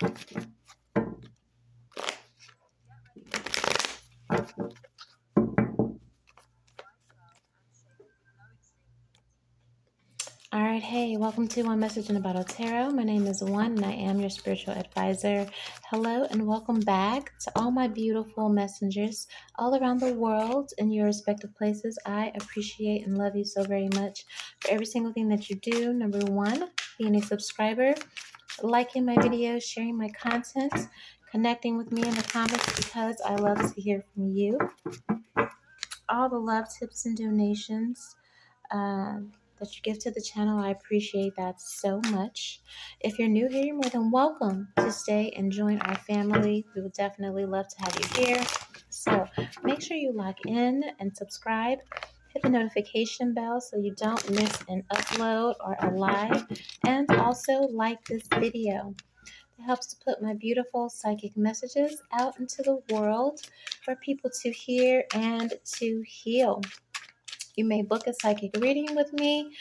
All right, hey, welcome to One Message in a Bottle Tarot. My name is One, and I am your spiritual advisor. Hello, and welcome back to all my beautiful messengers all around the world in your respective places. I appreciate and love you so very much for every single thing that you do. Number one, being a subscriber, liking my videos, sharing my content, connecting with me in the comments because I love to hear from you. All the love, tips, and donations that you give to the channel. I appreciate that so much. If you're new here, you're more than welcome to stay and join our family. We would definitely love to have you here. So make sure you log in and subscribe. Hit the notification bell so you don't miss an upload or a live. And also like this video. It helps to put my beautiful psychic messages out into the world for people to hear and to heal. You may book a psychic reading with me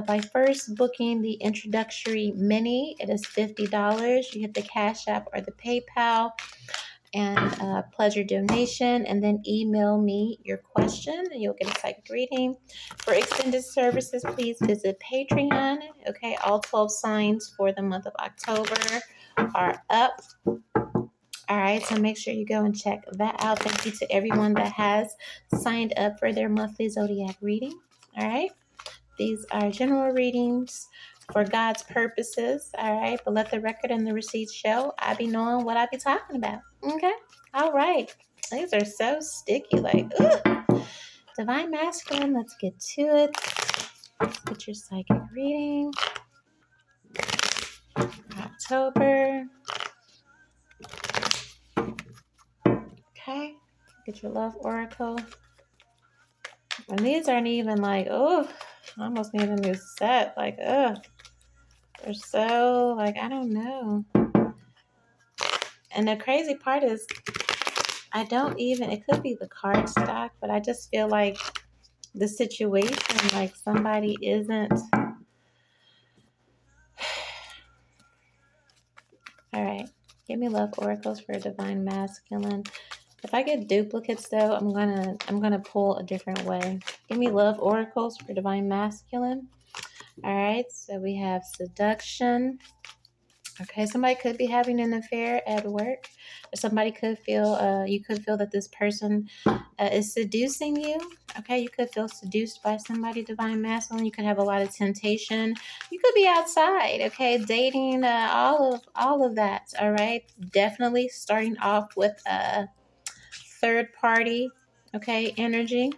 by first booking the introductory mini. It is $50. You hit the Cash App or the PayPal and pledge your donation, and then email me your question and you'll get a psychic reading. For extended services, please visit Patreon. Okay, all 12 signs for the month of October are up. All right, so make sure you go and check that out. Thank you to everyone that has signed up for their monthly zodiac reading. All right, these are general readings for God's purposes. All right, but let the record and the receipts show I be knowing what I be talking about. Okay, all right. These are so sticky, like, ugh. Divine Masculine, let's get to it. Let's get your psychic reading. October. Okay, get your love oracle. And these aren't even like, oh, I almost need a new set. Like, ugh. They're so, like, I don't know. And the crazy part is, I don't even, it could be the card stock, but I just feel like the situation, like somebody isn't. All right. Give me love oracles for Divine Masculine. If I get duplicates though, I'm gonna pull a different way. Give me love oracles for Divine Masculine. All right, so we have seduction. Okay, somebody could be having an affair at work. Or somebody could feel, you could feel that this person is seducing you. Okay, you could feel seduced by somebody, Divine Masculine. You could have a lot of temptation. You could be outside, okay, dating, all of that. All right, definitely starting off with a third party, okay, energy.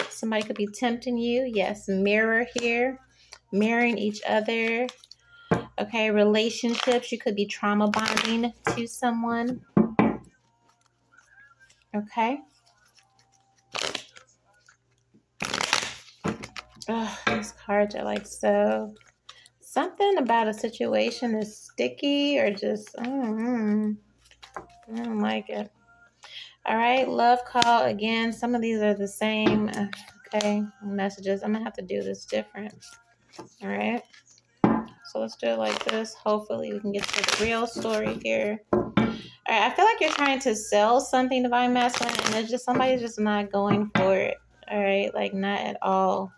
Somebody could be tempting you. Yes, mirror here, mirroring each other. Okay, relationships. You could be trauma bonding to someone. Okay. Oh, these cards are like so. Something about a situation is sticky or just, I don't like it. All right, love call again. Some of these are the same. Okay, messages. I'm going to have to do this different. All right. So let's do it like this. Hopefully we can get to the real story here. All right, I feel like you're trying to sell something, Divine Masculine, and it's just somebody's just not going for it. All right, like not at all.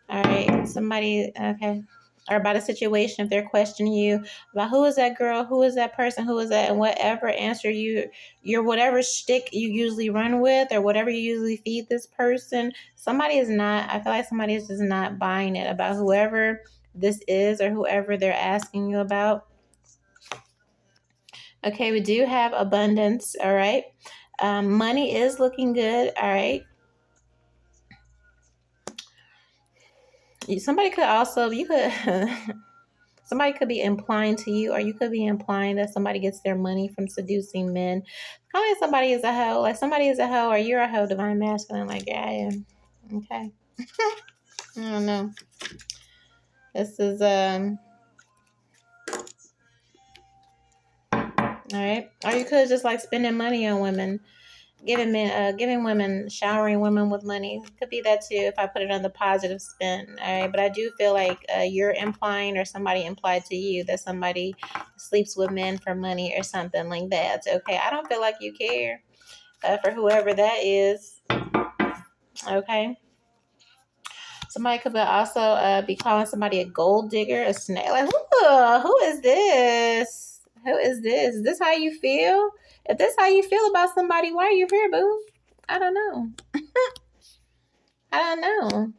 All right, somebody, okay, or about a situation, if they're questioning you about who is that girl, who is that person, who is that, and whatever answer your whatever shtick you usually run with or whatever you usually feed this person, somebody is not, I feel like somebody is just not buying it about whoever this is or whoever they're asking you about. Okay, we do have abundance, all right. Money is looking good, all right. Somebody could also, somebody could be implying to you, or you could be implying that somebody gets their money from seducing men. Kind of like somebody is a hoe, like somebody is a hoe, or you're a hoe, Divine Masculine, like, yeah, I am. Okay. I don't know. This is, all right. Or you could just like spending money on women. giving women, showering women with money. Could be that too if I put it on the positive spin. All right, but I do feel like you're implying, or somebody implied to you, that somebody sleeps with men for money or something like that. Okay, I don't feel like you care for whoever that is. Okay. Somebody could also be calling somebody a gold digger, a snake. Like, who is this? Who is this? Is this how you feel? If this how you feel about somebody, why are you here, boo? I don't know. I don't know.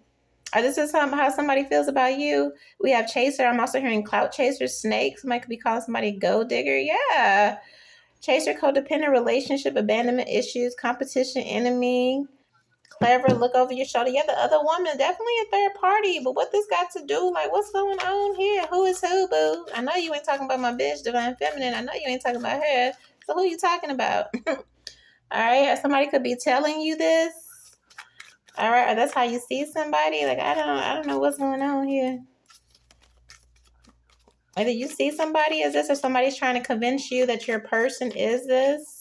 Or this is how somebody feels about you. We have chaser. I'm also hearing clout chaser, snake. Somebody could be calling somebody gold digger. Yeah. Chaser, codependent relationship, abandonment issues, competition, enemy. Clever, look over your shoulder. Yeah, the other woman, definitely a third party. But what this got to do? Like, what's going on here? Who is who, boo? I know you ain't talking about my bitch, Divine Feminine. I know you ain't talking about her. So who you talking about? All right, somebody could be telling you this. All right, or that's how you see somebody. Like, I don't know what's going on here. Either you see somebody as this, or somebody's trying to convince you that your person is this.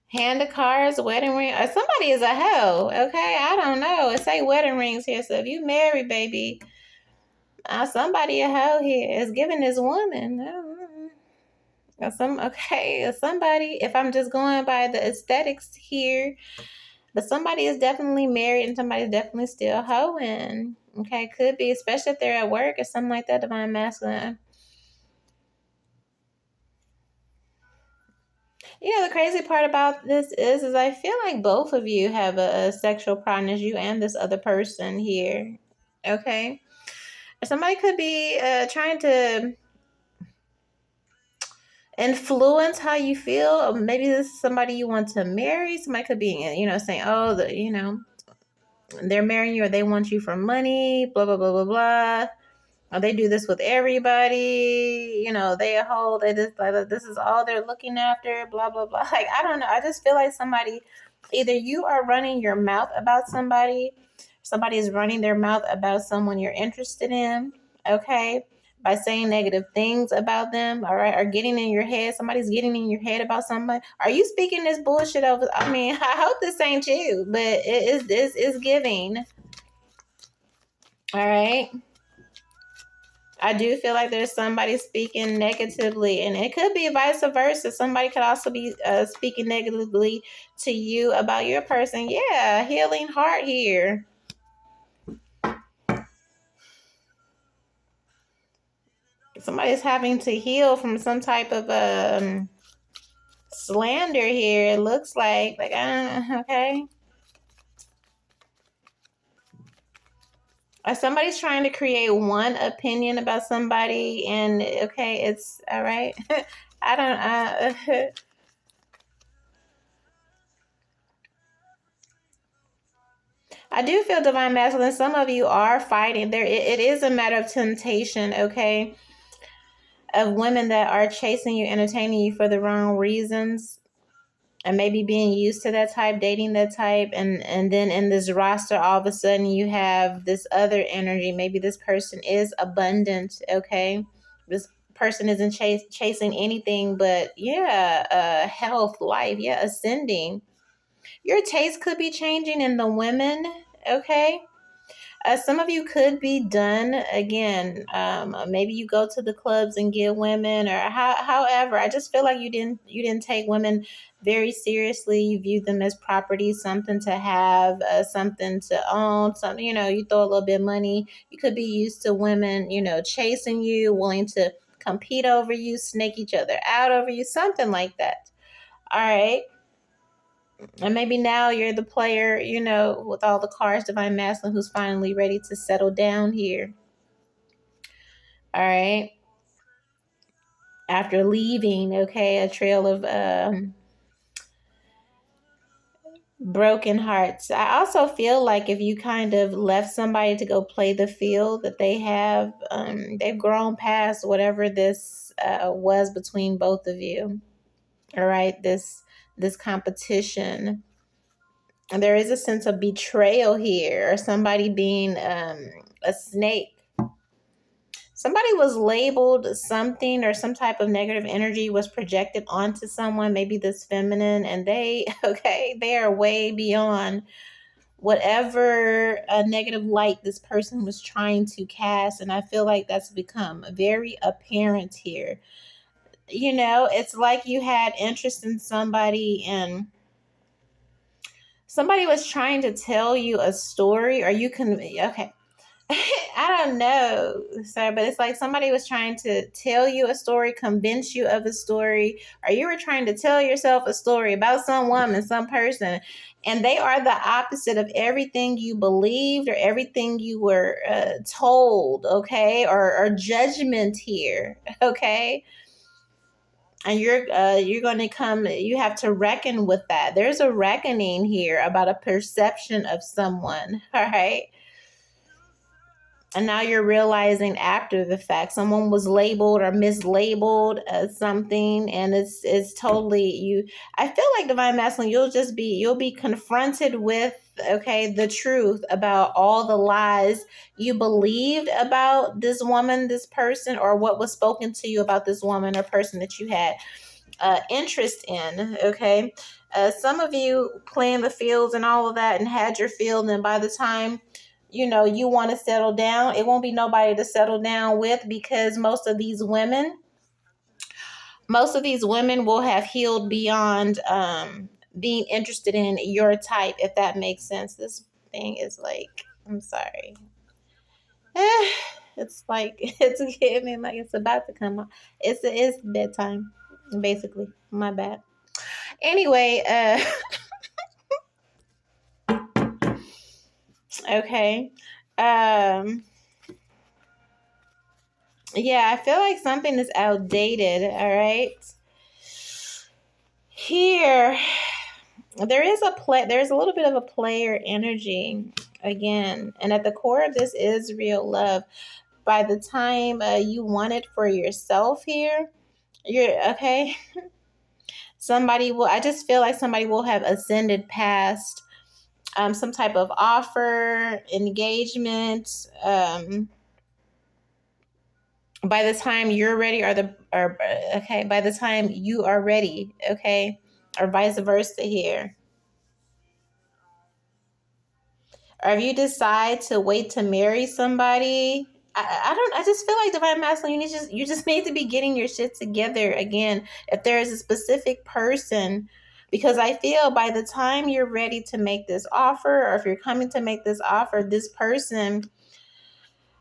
Hand of cards, wedding ring, or somebody is a hoe. Okay, I don't know. It say wedding rings here, so if you married, baby, somebody a hoe here is giving this woman. Somebody. If I'm just going by the aesthetics here, but somebody is definitely married and somebody's definitely still hoeing. Okay, could be, especially if they're at work or something like that. Divine masculine. You know, the crazy part about this is I feel like both of you have a sexual partner, you and this other person here. Okay. Somebody could be trying to influence how you feel. Or maybe this is somebody you want to marry. Somebody could be, saying, oh, they're marrying you, or they want you for money, blah, blah, blah, blah, blah. Or they do this with everybody, they a whole, they just like, this is all they're looking after, blah, blah, blah. Like, I don't know. I just feel like either you are running your mouth about somebody is running their mouth about someone you're interested in, okay, by saying negative things about them, all right, or getting in your head. Somebody's getting in your head about somebody. Are you speaking this bullshit over? I mean, I hope this ain't you, but this is giving, all right. I do feel like there's somebody speaking negatively, and it could be vice versa. Somebody could also be speaking negatively to you about your person. Yeah, healing heart here. Somebody's having to heal from some type of slander here. It looks like okay. Or somebody's trying to create one opinion about somebody, and okay, it's all right. I don't. I do feel divine masculine. Some of you are fighting there. It is a matter of temptation, okay, of women that are chasing you, entertaining you for the wrong reasons, and maybe being used to that type, dating that type, and then in this roster, all of a sudden you have this other energy. Maybe this person is abundant, okay. This person isn't chasing anything but health, life, ascending. Your taste could be changing in the women, okay. Some of you could be done again. Maybe you go to the clubs and get women, or however. I just feel like you didn't take women very seriously. You view them as property, something to have, something to own. Something, you throw a little bit of money. You could be used to women, chasing you, willing to compete over you, snake each other out over you, something like that. All right. And maybe now you're the player, with all the cards, divine masculine, who's finally ready to settle down here. All right. After leaving, okay, a trail of broken hearts. I also feel like if you kind of left somebody to go play the field that they've grown past whatever this was between both of you. All right. This competition. And there is a sense of betrayal here, or somebody being a snake. somebody was labeled something, or some type of negative energy was projected onto someone, maybe this feminine, and they, okay, they are way beyond whatever negative light this person was trying to cast. And I feel like that's become very apparent here. You know, it's like you had interest in somebody, and somebody was trying to tell you a story, or you can, okay. I don't know, sir, but it's like somebody was trying to tell you a story, convince you of a story, or you were trying to tell yourself a story about some woman, some person, and they are the opposite of everything you believed or everything you were told, okay, or judgment here, okay. And you're going to come, you have to reckon with that. There's a reckoning here about a perception of someone, all right. And now you're realizing after the fact someone was labeled or mislabeled as something, and it's totally you. I feel like divine masculine, you'll be confronted with, okay, the truth about all the lies you believed about this woman, this person, or what was spoken to you about this woman or person that you had interest in. Okay, some of you planned the fields and all of that and had your field, and by the time you want to settle down, it won't be nobody to settle down with, because most of these women will have healed beyond being interested in your type, if that makes sense. This thing is like, I'm sorry. It's like it's giving like it's about to come out. It's bedtime, basically. My bad. Anyway, okay. Yeah, I feel like something is outdated, all right? Here, there's a little bit of a player energy again, and at the core of this is real love. By the time you want it for yourself here, you're okay. I just feel like somebody will have ascended past some type of offer, engagement, by the time you're ready, by the time you are ready, okay, or vice versa here. Or if you decide to wait to marry somebody, I just feel like divine masculine, you just need to be getting your shit together again. If there is a specific person, because I feel by the time you're ready to make this offer, or if you're coming to make this offer, this person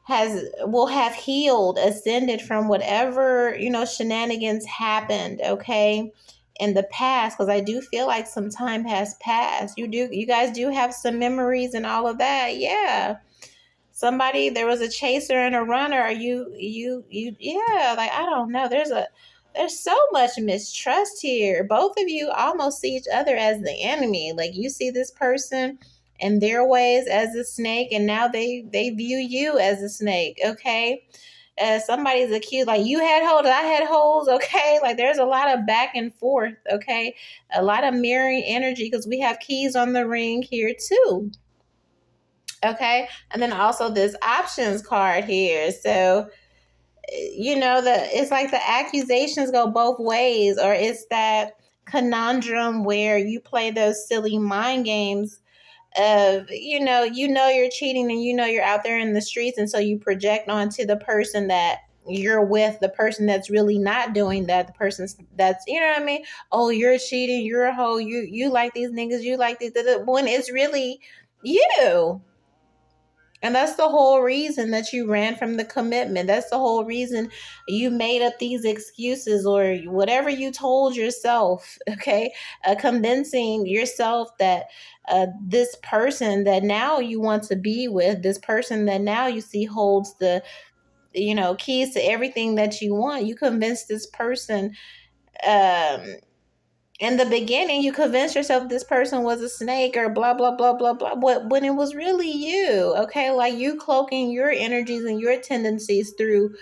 will have healed, ascended from whatever shenanigans happened, okay, in the past. Because I do feel like some time has passed. You guys do have some memories and all of that. Yeah, there was a chaser and a runner. Yeah, like I don't know, there's so much mistrust here. Both of you almost see each other as the enemy. Like you see this person and their ways as a snake, and now they view you as a snake, okay. Somebody's accused, like you had holes, I had holes, okay. Like there's a lot of back and forth, okay, a lot of mirroring energy, because we have keys on the ring here too, okay. And then also this options card here. So it's like the accusations go both ways, or it's that conundrum where you play those silly mind games of you're cheating, and you're out there in the streets, and so you project onto the person that you're with, the person that's really not doing that, the person that's, what I mean, oh, you're cheating, you're a hoe, you like these niggas, you like these, when it's really you. And that's the whole reason that you ran from the commitment. That's the whole reason you made up these excuses, or whatever you told yourself, okay? Convincing yourself that this person that now you want to be with, this person that now you see holds the, keys to everything that you want. You convinced this person, in the beginning, you convinced yourself this person was a snake, or blah, blah, blah, blah, blah, when it was really you, okay? Like you cloaking your energies and your tendencies through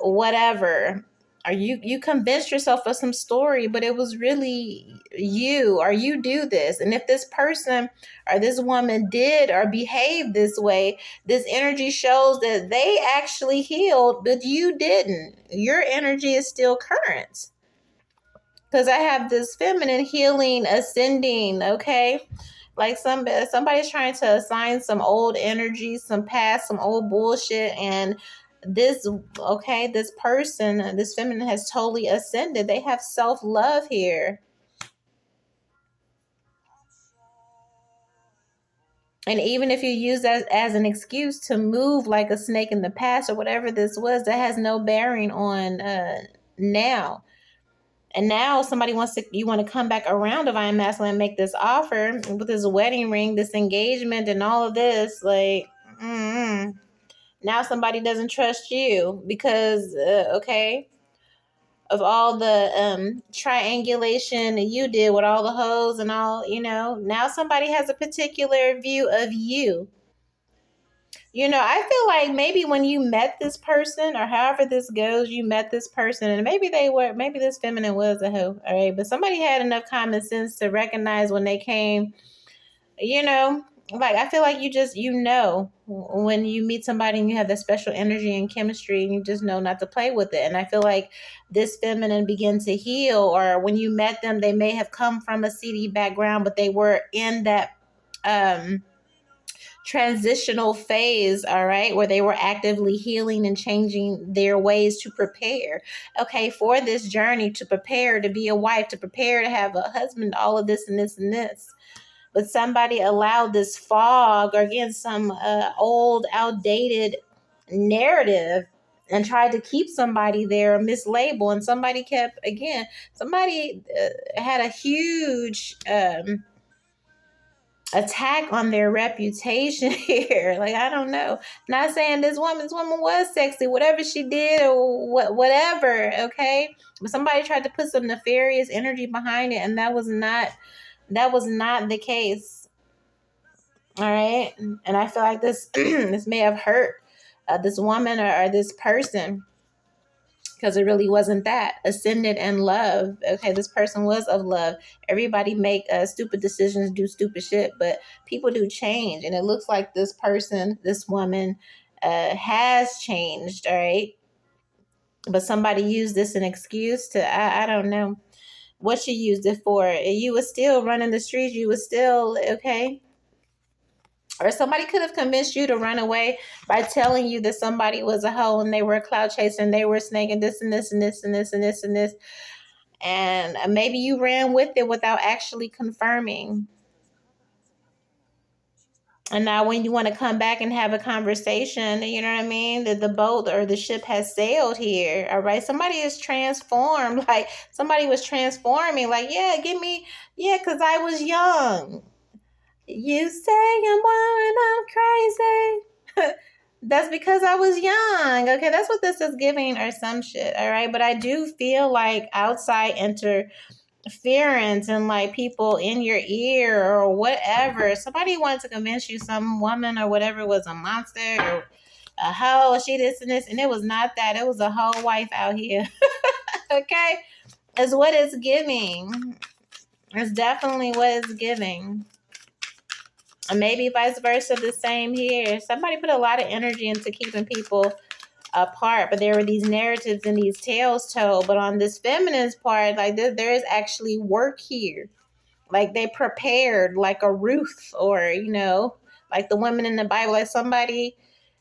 whatever. or you convinced yourself of some story, but it was really you, or you do this. And if this person or this woman did or behaved this way, this energy shows that they actually healed, but you didn't. Your energy is still current. Because I have this feminine healing ascending, okay? Like somebody's trying to assign some old energy, some past, some old bullshit, and this person, this feminine has totally ascended. They have self-love here. And even if you use that as an excuse to move like a snake in the past or whatever this was, that has no bearing on now. And now you want to come back around Divine Masculine and make this offer with this wedding ring, this engagement, and all of this. Like, now somebody doesn't trust you because, okay, of all the triangulation you did with all the hoes and all, now somebody has a particular view of you. I feel like maybe when you met this person, or however this goes, you met this person, and maybe this feminine was a hoe, all right? But somebody had enough common sense to recognize when they came, like, I feel like when you meet somebody and you have that special energy and chemistry, and you just know not to play with it. And I feel like this feminine began to heal, or when you met them, they may have come from a CD background, but they were in that, transitional phase, all right, where they were actively healing and changing their ways to prepare, okay, for this journey, to prepare to be a wife, to prepare to have a husband, all of this and this and this. But somebody allowed this fog, or again, some old, outdated narrative, and tried to keep somebody there, mislabel, and somebody had a huge attack on their reputation here. Like, I don't know. Not saying this woman was sexy, whatever she did, or whatever, okay? But somebody tried to put some nefarious energy behind it, and that was not the case. All right? And I feel like this this may have hurt this woman or this person, because it really wasn't that. Ascended in love. Okay, this person was of love. Everybody make stupid decisions, do stupid shit, but people do change. And it looks like this person, this woman, has changed, all right? But somebody used this an excuse to, I don't know what she used it for. You was still running the streets. You was still, okay? Or somebody could have convinced you to run away by telling you that somebody was a hoe and they were a cloud chaser and they were snaking this and this and this and this and this and this. And maybe you ran with it without actually confirming. And now when you want to come back and have a conversation, you know what I mean? That the boat or the ship has sailed here. All right. Somebody is transformed. Like, somebody was transforming. Like, because I was young. You say I'm crazy. That's because I was young. Okay, that's what this is giving, or some shit. All right, but I do feel like outside interference and like people in your ear or whatever. Somebody wanted to convince you some woman or whatever was a monster or a hoe. She this and this, and it was not that. It was a whole wife out here. Okay, is what it's giving. It's definitely what it's giving. And maybe vice versa, the same here. Somebody put a lot of energy into keeping people apart, but there were these narratives and these tales told. But on this feminine's part, like there is actually work here. Like, they prepared like a Ruth, or like the women in the Bible, like somebody,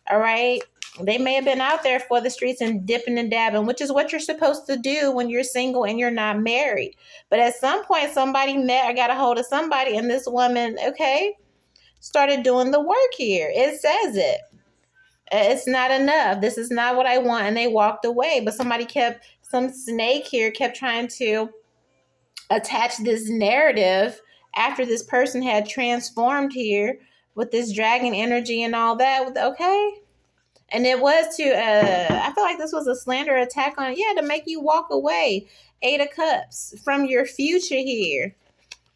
all right, they may have been out there for the streets and dipping and dabbing, which is what you're supposed to do when you're single and you're not married. But at some point, somebody met or got a hold of somebody, and this woman, okay, started doing the work here. It says it. It's not enough. This is not what I want. And they walked away. But some snake here kept trying to attach this narrative after this person had transformed here with this dragon energy and all that. Okay. And it was I feel like this was a slander attack on, to make you walk away. 8 of Cups from your future here.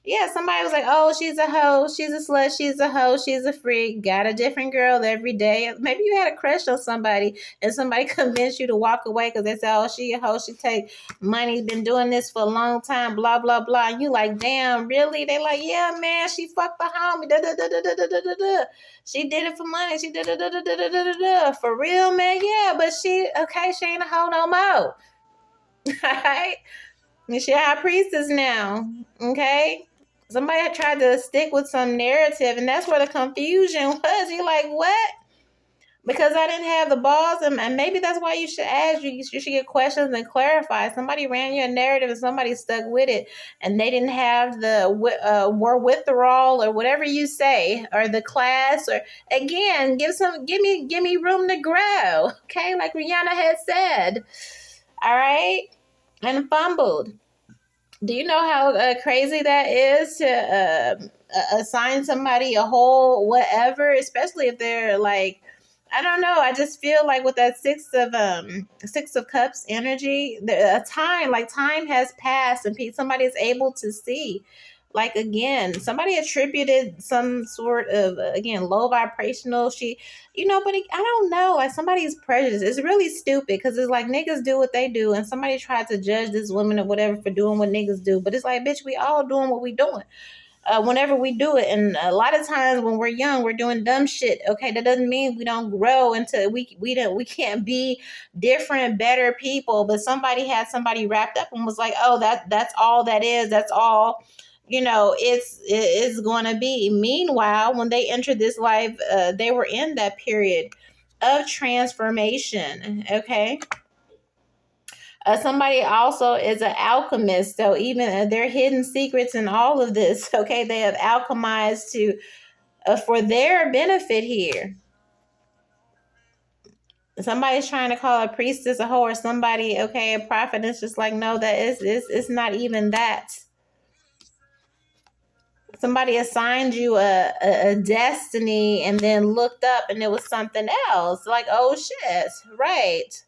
Yeah, somebody was like, oh, she's a hoe, she's a slut, she's a hoe, she's a freak, got a different girl every day. Maybe you had a crush on somebody and somebody convinced you to walk away because they said, oh, she a hoe, she take money, been doing this for a long time, blah, blah, blah. And you like, damn, really? They like, yeah, man, she fucked the homie. Da, da, da, da, da, da, da, da. She did it for money. She did it, da, da, da, da, da, da, da. For real, man, yeah, but she ain't a hoe no more. All right? And she a high priestess now, okay? Somebody had tried to stick with some narrative, and that's where the confusion was. You're like, what? Because I didn't have the balls, and maybe that's why you should ask. You should get questions and clarify. Somebody ran you a narrative, and somebody stuck with it, and they didn't have the war withdrawal or whatever you say, or the class, or again, give me room to grow, okay? Like Rihanna had said, all right, and fumbled. Do you know how crazy that is to assign somebody a whole whatever, especially if they're like, I don't know. I just feel like with that six of cups energy, time has passed, and somebody is able to see. Like again, somebody attributed some sort of again low vibrational. But I don't know. Like somebody's prejudice. It's really stupid because it's like niggas do what they do, and somebody tried to judge this woman or whatever for doing what niggas do. But it's like, bitch, we all doing what we doing. Whenever we do it, and a lot of times when we're young, we're doing dumb shit. Okay, that doesn't mean we don't grow into we can't be different, better people. But somebody had somebody wrapped up and was like, oh, that's all that is. That's all. It's going to be. Meanwhile, when they entered this life, they were in that period of transformation. Okay. Somebody also is an alchemist, so even their hidden secrets and all of this, okay, they have alchemized to for their benefit here. Somebody's trying to call a priestess a hoe or somebody, okay, a prophet. It's just like, no, that is it's not even that. Somebody assigned you a destiny and then looked up and it was something else. Like, oh shit, right.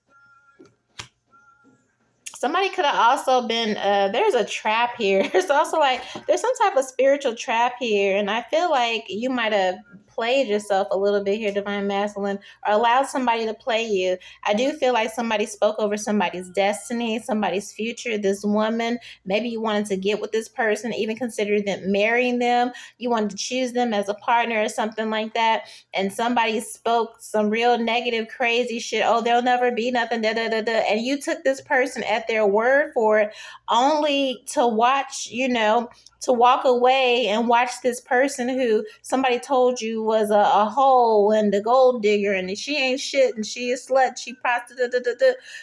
Somebody could have also been, there's a trap here. There's also there's some type of spiritual trap here. And I feel like you might have played yourself a little bit here, Divine Masculine, or allowed somebody to play you. I do feel like somebody spoke over somebody's destiny, somebody's future. This woman, maybe you wanted to get with this person, even consider them marrying them. You wanted to choose them as a partner or something like that. And somebody spoke some real negative, crazy shit. Oh, there'll never be nothing, da da da da. And you took this person at their word for it, only to watch, to walk away and watch this person who somebody told you was a hoe and a gold digger and she ain't shit and she is slut, she prostitute,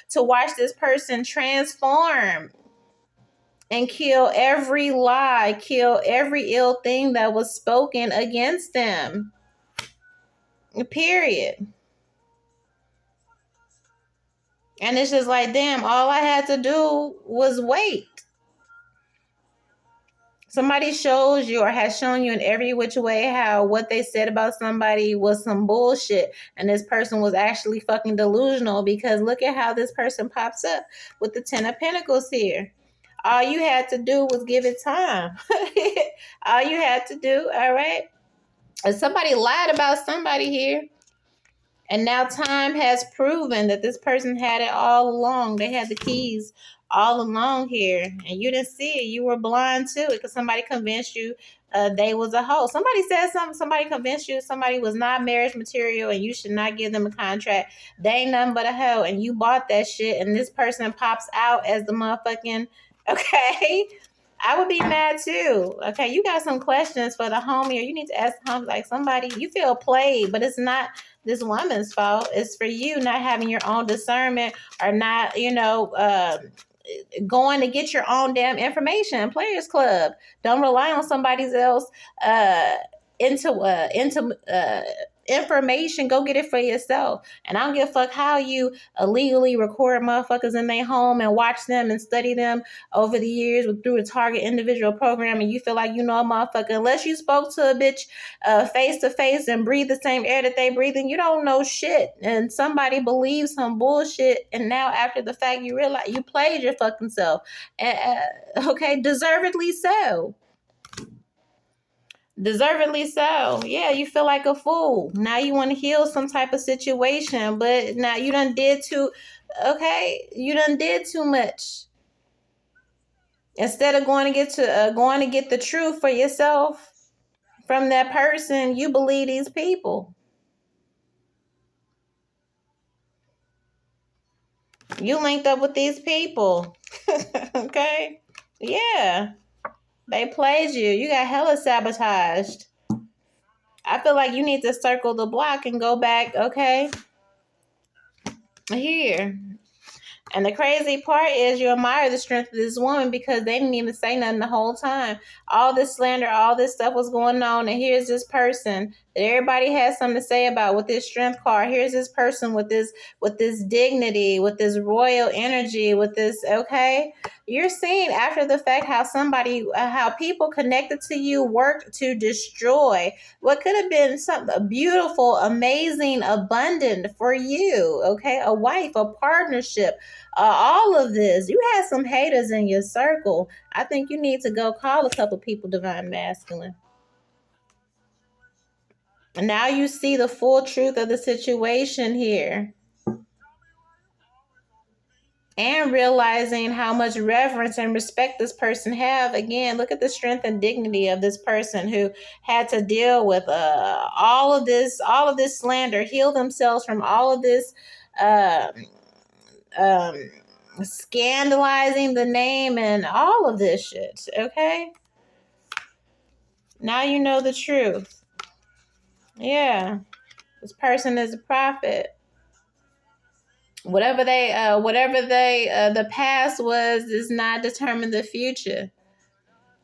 to watch this person transform and kill every lie, kill every ill thing that was spoken against them. Period. And it's just like, damn, all I had to do was wait. Somebody shows you or has shown you in every which way how what they said about somebody was some bullshit. And this person was actually fucking delusional, because look at how this person pops up with the 10 of Pentacles here. All you had to do was give it time. All you had to do, all right? And somebody lied about somebody here. And now time has proven that this person had it all along. They had the keys all along here. And you didn't see it. You were blind to it because somebody convinced you they was a hoe. Somebody said something. Somebody convinced you somebody was not marriage material and you should not give them a contract. They ain't nothing but a hoe. And you bought that shit. And this person pops out as the motherfucking, okay? I would be mad too. Okay, you got some questions for the homie, or you need to ask the homie, like somebody, you feel played, but it's not this woman's fault. It's for you not having your own discernment, or not, going to get your own damn information. Players Club. Don't rely on somebody else into information. Go get it for yourself. And I don't give a fuck how you illegally record motherfuckers in their home and watch them and study them over the years through a target individual program, and you feel like you know a motherfucker. Unless you spoke to a bitch face to face and breathe the same air that they breathe, and you don't know shit. And somebody believes some bullshit, and now after the fact you realize you played your fucking self. Okay, deservedly so. Deservedly so. Yeah, you feel like a fool. Now you want to heal some type of situation, but now you done did too, okay? You done did too much. Instead of going to get the truth for yourself from that person, you believe these people. You linked up with these people. Okay? Yeah. They played you. You got hella sabotaged. I feel like you need to circle the block and go back, okay? Here. And the crazy part is you admire the strength of this woman because they didn't even say nothing the whole time. All this slander, all this stuff was going on. And here's this person that everybody has something to say about with this strength card. Here's this person with this dignity, with this royal energy, with this, okay? You're seeing after the fact how people connected to you worked to destroy what could have been something beautiful, amazing, abundant for you, okay? A wife, a partnership, all of this. You had some haters in your circle. I think you need to go call a couple people divine masculine. And now you see the full truth of the situation here. And realizing how much reverence and respect this person have. Again, look at the strength and dignity of this person who had to deal with all of this slander, heal themselves from all of this uh, um, scandalizing the name and all of this shit. Okay, now you know the truth. Yeah, this person is a prophet. Whatever the past was does not determine the future.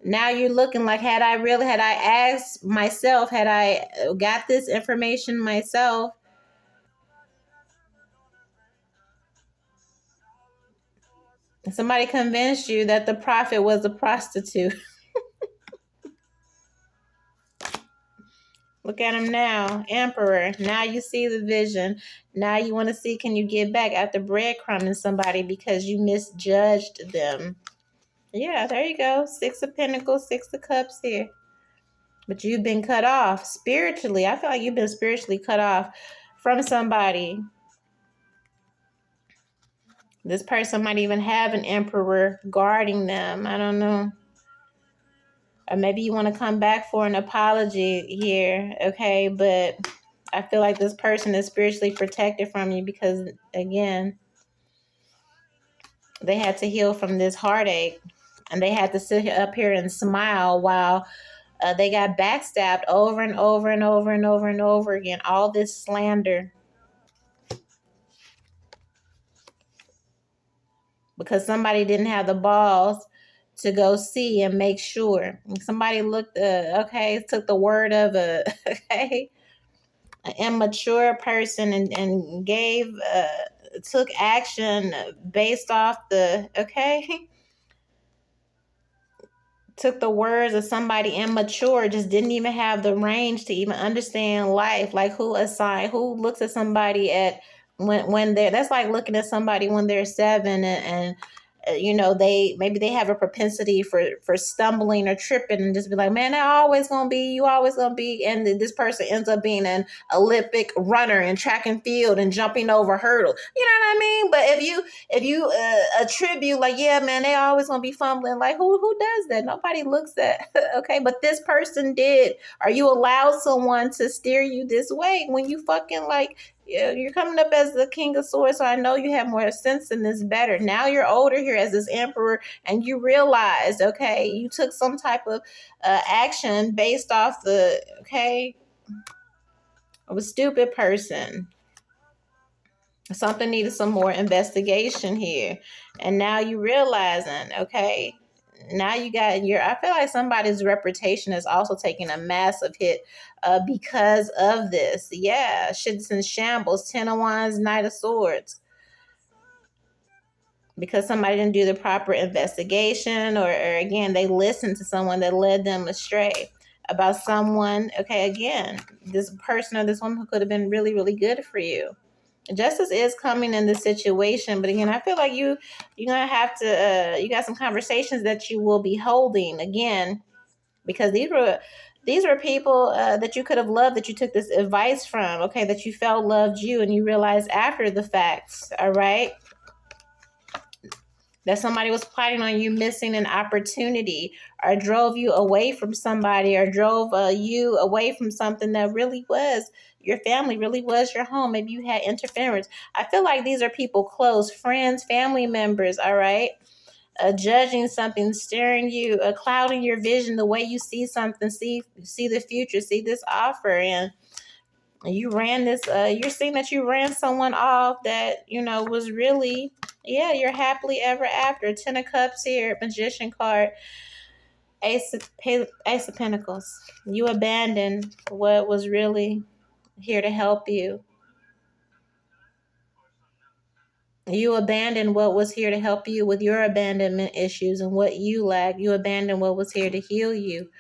Now you're looking like, had I asked myself, had I got this information myself, somebody convinced you that the prophet was a prostitute. Look at him now, emperor. Now you see the vision. Now you want to see, can you get back after breadcrumbing somebody because you misjudged them? Yeah, there you go. 6 of Pentacles, 6 of Cups here. But you've been cut off spiritually. I feel like you've been spiritually cut off from somebody. This person might even have an emperor guarding them. I don't know. Or maybe you want to come back for an apology here, okay? But I feel like this person is spiritually protected from you because, again, they had to heal from this heartache. And they had to sit up here and smile while they got backstabbed over and over and over and over and over again. All this slander. Because somebody didn't have the balls to go see and make sure. Somebody looked, took the word of an immature person and took action based off took the words of somebody immature, just didn't even have the range to even understand life. Like who looks at somebody at when that's like looking at somebody when they're 7 and they have a propensity for stumbling or tripping and just be like, man, you always gonna be, and this person ends up being an Olympic runner in track and field and jumping over hurdles. You know what I mean? But if you attribute like, yeah, man, they always gonna be fumbling, like who does that? Nobody looks at okay, but this person did. Are you allowed someone to steer you this way when you fucking like, you're coming up as the King of Swords, so I know you have more sense than this better. Now you're older here as this emperor, and you realize, okay, you took some type of action based off of a stupid person. Something needed some more investigation here. And now you realizing, okay, now you got I feel like somebody's reputation is also taking a massive hit because of this. Yeah, shit's in shambles. 10 of Wands, Knight of Swords. Because somebody didn't do the proper investigation or again, they listened to someone that led them astray about someone. Okay, again, this person or this woman who could have been really, really good for you. Justice is coming in this situation, but again, I feel like you're gonna have to you got some conversations that you will be holding again, because these were These were people that you could have loved, that you took this advice from, okay, that you felt loved you, and you realized after the facts, all right, that somebody was plotting on you missing an opportunity, or drove you away from somebody, or drove you away from something that really was your family, really was your home. Maybe you had interference. I feel like these are people close, friends, family members, all right? Judging something, staring you, clouding your vision, the way you see something, see the future, see this offer, and you ran this. You're seeing that you ran someone off that was really, yeah, you're happily ever after. 10 of Cups here, Magician card, Ace of Pentacles. You abandoned what was really here to help you. You abandoned what was here to help you with your abandonment issues and what you lack. You abandoned what was here to heal you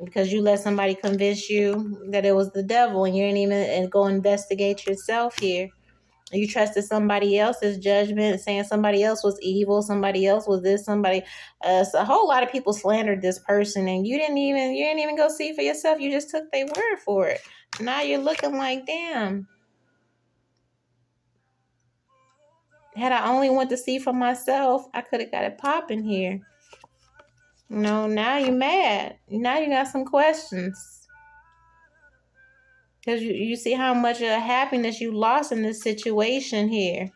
because you let somebody convince you that it was the devil, and you didn't even go investigate yourself here. You trusted somebody else's judgment, saying somebody else was evil, somebody else was this, somebody. So a whole lot of people slandered this person, and you didn't even go see for yourself. You just took their word for it. Now you're looking like, damn. Had I only went to see for myself, I could have got it popping here. Now you're mad. Now you got some questions. Because you see how much happiness you lost in this situation here.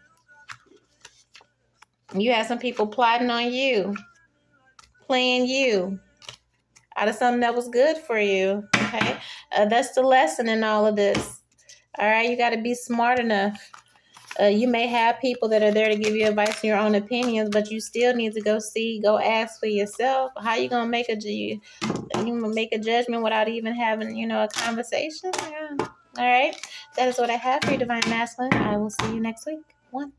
You had some people plotting on you, playing you out of something that was good for you. Okay? That's the lesson in all of this. All right? You got to be smart enough. You may have people that are there to give you advice and your own opinions, but you still need to go ask for yourself. How you gonna make you make a judgment without even having a conversation? Yeah. All right, that is what I have for you, Divine Masculine. I will see you next week. 1.